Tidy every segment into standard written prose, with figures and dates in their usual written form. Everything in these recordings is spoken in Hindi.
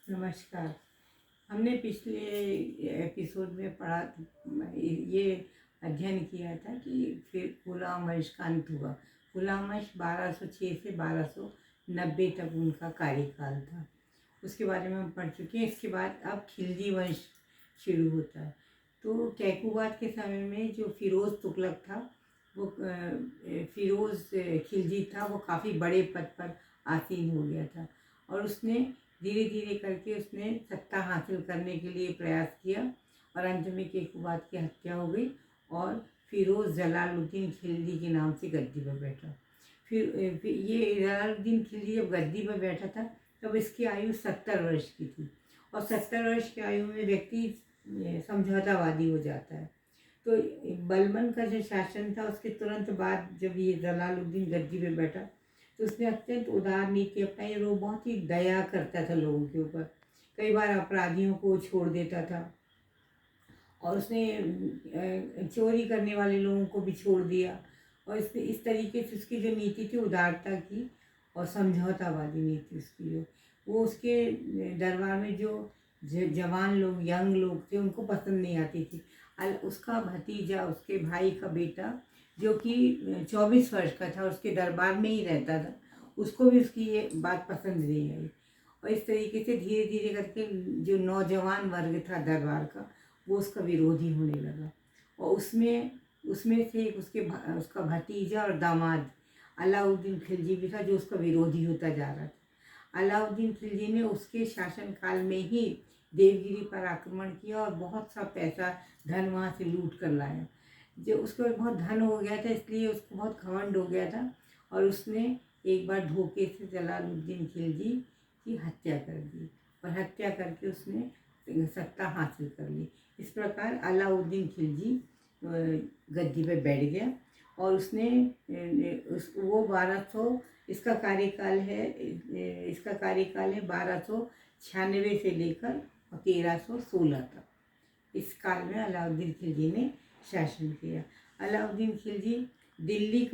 नमस्कार। हमने पिछले एपिसोड में पढ़ा, ये अध्ययन किया था कि फिर गुलाम वंश का अंत हुआ। गुलाम वंश 1206 से 1290 तक उनका कार्यकाल था। उसके बारे में हम पढ़ चुके हैं। इसके बाद अब खिलजी वंश शुरू होता है। तो कैकुबाद के समय में जो फिरोज़ तुगलक था, वो फिरोज़ खिलजी था, वो काफ़ी बड़े पद पर आसीन हो गया था और उसने धीरे धीरे करके उसने सत्ता हासिल करने के लिए प्रयास किया और अंत में कैकुबाद की हत्या हो गई और फिरोज़ जलालुद्दीन खिलजी के नाम से गद्दी पर बैठा। फिर ये जलालुद्दीन खिलजी जब गद्दी पर बैठा था तब इसकी आयु 70 वर्ष की थी और 70 वर्ष की आयु में व्यक्ति समझौतावादी हो जाता है। तो बलबन का जो शासन था उसके तुरंत बाद जब ये जलालुद्दीन गद्दी पे बैठा तो उसने अत्यंत उदार नीति अपनाई और वो बहुत ही दया करता था लोगों के ऊपर। कई बार अपराधियों को छोड़ देता था और उसने चोरी करने वाले लोगों को भी छोड़ दिया और इस तरीके से उसकी जो नीति थी उदारता की और समझौतावादी नीति उसकी, जो वो उसके दरबार में जो जवान लोग, यंग लोग थे, उनको पसंद नहीं आती थी। उसका भतीजा, उसके भाई का बेटा जो कि 24 वर्ष का था, उसके दरबार में ही रहता था, उसको भी उसकी ये बात पसंद नहीं आई और इस तरीके से धीरे धीरे करके जो नौजवान वर्ग था दरबार का, वो उसका विरोधी होने लगा और उसमें उसमें से एक उसका भतीजा और दामाद अलाउद्दीन खिलजी भी था जो उसका विरोधी होता जा रहा था। अलाउद्दीन खिलजी ने उसके शासनकाल में ही देवगिरी पर आक्रमण किया और बहुत सा पैसा, धन वहाँ से लूट कर लाया। जो उसको बहुत धन हो गया था, इसलिए उसको बहुत घमंड हो गया था और उसने एक बार धोखे से जलालुद्दीन खिलजी की हत्या कर दी और हत्या करके उसने सत्ता हासिल कर ली। इस प्रकार अलाउद्दीन खिलजी गद्दी पे बैठ गया और उसने वो 1200 इसका कार्यकाल है 1296 से लेकर 1316 तक। इस काल में अलाउद्दीन खिलजी ने शासन किया। अलाउद्दीन खिलजी दिल्ली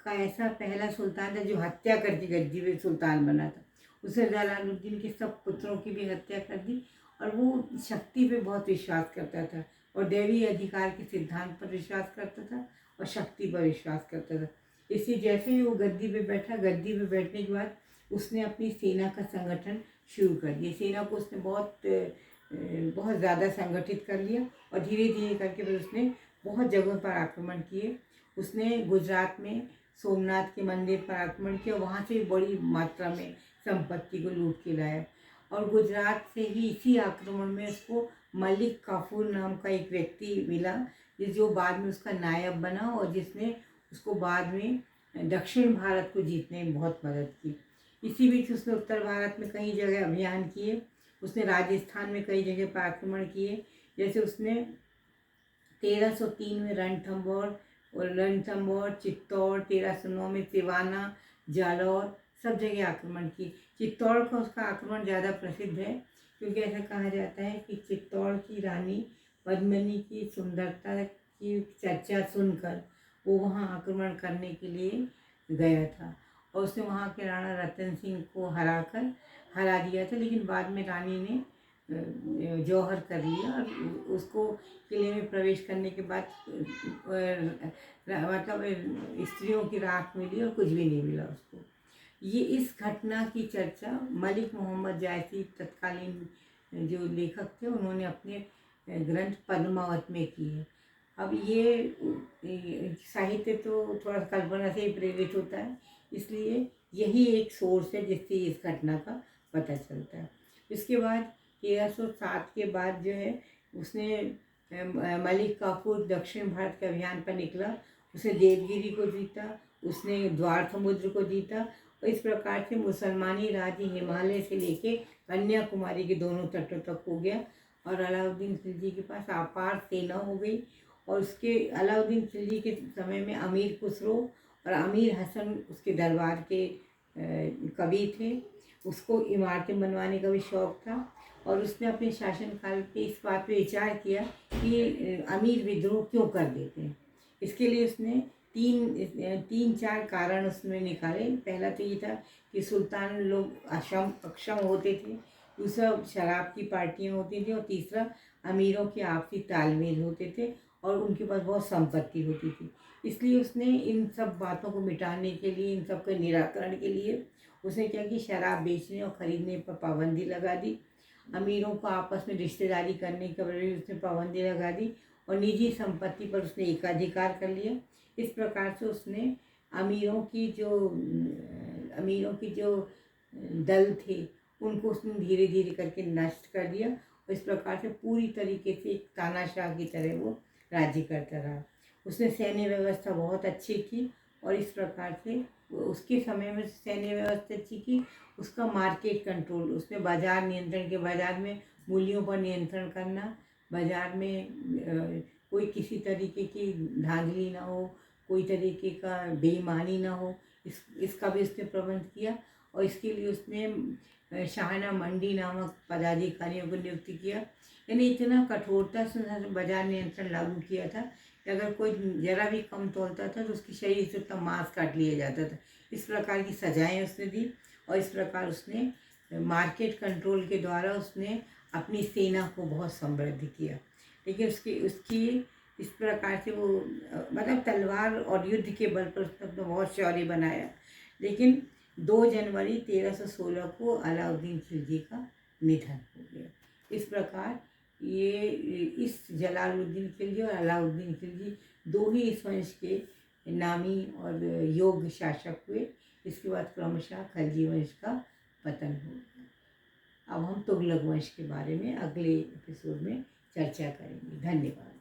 का ऐसा पहला सुल्तान था जो हत्या करके गद्दी पे सुल्तान बना था। उसने जलालुद्दीन के सब पुत्रों की भी हत्या कर दी और वो शक्ति पे बहुत विश्वास करता था और दैवीय अधिकार के सिद्धांत पर विश्वास करता था और शक्ति पर विश्वास करता था। इसलिए जैसे ही वो गद्दी पे बैठा, गद्दी पे बैठने के बाद उसने अपनी सेना का संगठन शुरू कर दिया। सेना को उसने बहुत ज़्यादा संगठित कर लिया और धीरे धीरे करके फिर उसने बहुत जगहों पर आक्रमण किए। उसने गुजरात में सोमनाथ के मंदिर पर आक्रमण किया, वहाँ से बड़ी मात्रा में संपत्ति को लूट के लाया और गुजरात से ही इसी आक्रमण में उसको मलिक काफूर नाम का एक व्यक्ति मिला जो बाद में उसका नायब बना और जिसने उसको बाद में दक्षिण भारत को जीतने में बहुत मदद की। इसी बीच उसने उत्तर भारत में कई जगह अभियान किए। उसने राजस्थान में कई जगह पर आक्रमण किए। जैसे उसने 1303 में रणथंभौर, चित्तौड़, 1309 में सिवाना, जालौर, सब जगह आक्रमण की। चित्तौड़ का उसका आक्रमण ज़्यादा प्रसिद्ध है क्योंकि ऐसा कहा जाता है कि चित्तौड़ की रानी पद्मिनी की सुंदरता की चर्चा सुनकर वो वहाँ आक्रमण करने के लिए गया था और उसने वहाँ के राणा रतन सिंह को हरा दिया था, लेकिन बाद में रानी ने जौहर कर लिया और उसको किले में प्रवेश करने के बाद मतलब स्त्रियों की राख मिली और कुछ भी नहीं मिला उसको। ये इस घटना की चर्चा मलिक मोहम्मद जायसी तत्कालीन जो लेखक थे उन्होंने अपने ग्रंथ पद्मावत में की है। अब ये साहित्य तो थोड़ा कल्पना से ही प्रेरित होता है, इसलिए यही एक सोर्स है जिससे इस घटना का पता चलता है। इसके बाद 1307 के बाद जो है उसने मलिक काफूर दक्षिण भारत के अभियान पर निकला। उसने देवगिरी को जीता, उसने द्वार समुद्र को जीता और इस प्रकार से मुसलमानी राज्य हिमालय से लेके कन्याकुमारी के दोनों तटों तक हो गया और अलाउद्दीन खिलजी के पास अपार सेना हो गई। और उसके अलाउद्दीन खिलजी के समय में अमीर खुसरो और अमीर हसन उसके दरबार के कवि थे। उसको इमारतें बनवाने का भी शौक़ था और उसने अपने शासनकाल पे इस बात पे विचार किया कि अमीर विद्रोह क्यों कर देते हैं। इसके लिए उसने तीन चार कारण उसमें निकाले। पहला तो ये था कि सुल्तान लोग अक्षम होते थे, दूसरा शराब की पार्टियाँ होती थी, और तीसरा अमीरों के आपसी तालमेल होते थे और उनके पास बहुत संपत्ति होती थी। इसलिए उसने इन सब बातों को मिटाने के लिए, इन सब के निराकरण के लिए उसने क्या कि शराब बेचने और ख़रीदने पर पाबंदी लगा दी। अमीरों को आपस में रिश्तेदारी करने के वजह उसने पाबंदी लगा दी, और निजी संपत्ति पर उसने एकाधिकार कर लिया। इस प्रकार से उसने अमीरों की जो दल थे उनको उसने धीरे धीरे करके नष्ट कर दिया, और इस प्रकार से पूरी तरीके से एक तानाशाह की तरह वो राज्य करता रहा। उसने सैन्य व्यवस्था बहुत अच्छी की, और इस प्रकार से उसके समय में सैन्य व्यवस्था अच्छी की। उसका मार्केट कंट्रोल, उसने बाजार नियंत्रण के, बाजार में मूल्यों पर नियंत्रण करना, बाजार में कोई किसी तरीके की धांधली ना हो, कोई तरीके का बेईमानी ना हो, इसका भी उसने प्रबंध किया। और इसके लिए उसने शाहना मंडी नामक पदाधिकारियों को नियुक्त किया। यानी इतना कठोरता से बाजार नियंत्रण लागू किया था कि अगर कोई जरा भी कम तोलता था तो उसके शरीर से उतना मांस काट लिया जाता था। इस प्रकार की सजाएं उसने दी, और इस प्रकार उसने मार्केट कंट्रोल के द्वारा उसने अपनी सेना को बहुत समृद्ध किया। लेकिन उसकी इस प्रकार से वो मतलब तलवार और युद्ध के बल पर उसने अपना बहुत शौर्य बनाया। लेकिन 2 जनवरी 1316 को अलाउद्दीन खिलजी का निधन हो गया। इस प्रकार इस जलालुद्दीन खिलजी और अलाउद्दीन खिलजी 2 ही इस वंश के नामी और योग्य शासक हुए। इसके बाद क्रमशः खिलजी वंश का पतन हो गया। अब हम तुगलक वंश के बारे में अगले एपिसोड में चर्चा करेंगे। धन्यवाद।